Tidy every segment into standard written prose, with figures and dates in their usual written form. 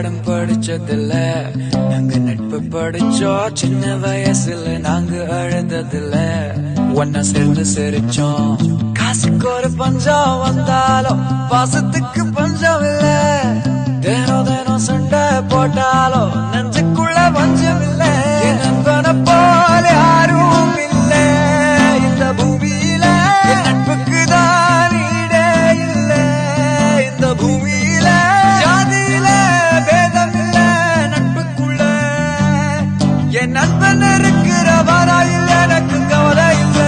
பாடம் படிச்சதில்ல, நாங்க நட்பு படிச்சோம் சின்ன வயசுல, நாங்க அழுததில்ல, ஒன்னா சேர்ந்து சிரிச்சோம். காசுக்கு ஒரு பஞ்சம் வந்தாலும் பாசத்துக்கு பஞ்சம் இல்ல, தினம் தினம் சண்டை போட்டாலும் நெஞ்சுக்குள்ள பஞ்சம் இல்ல. என் நண்பனை போல யாரும் இல்ல இந்த பூமியில, என் நட்புக்கு தான் ஈடே இல்ல இந்த பூமியில. ஜாதியில பேதம் இல்ல நட்புக்குள்ள, என் நண்பன் இருக்கிற வரையில் எனக்கு கவலை இல்ல.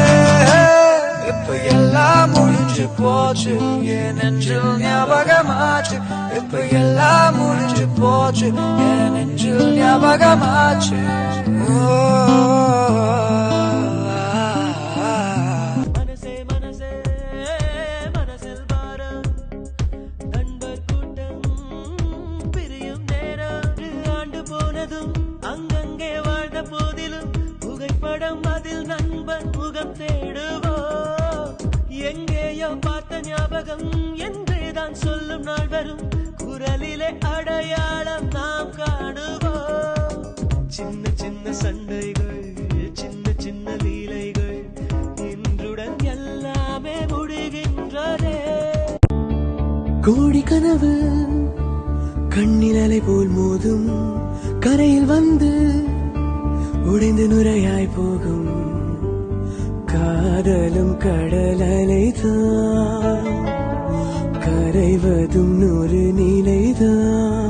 இப்ப எல்லாம் முடிஞ்சு போச்சு, என் நெஞ்சில் ஞாபகமாச்சு. இப்ப எல்லாம் முடிஞ்சு போச்சு, என் நெஞ்சில் ஞாபகமாச்சு. மனசே மனசே மனசில் பாரம், நண்பர் கூட்டம் பிரியும் நேரம். ஆண்டு போனதும் அங்கங்கே வாழ்ந்த போதிலும் புகைப்படம் அதில் நண்பன் முகம் தேடுவோம். எங்கேயோ பார்த்த ஞாபகம் என்றேதான் சொல்லும் நாள் வரும், குரலிலே அடையாளம் நாம் காணுவோம். சின்ன சின்ன சண்டைகள், சின்ன சின்ன லீலைகள், இன்றுடன் எல்லாமே முடிகின்றதே. கோடி கனவு கண்ணிலை போல் மோதும், கரையில் வந்து உடைந்து நுரையாய் போகும். காதலும் கடலைதான், கரைவதும் நூறு நிலைதான்.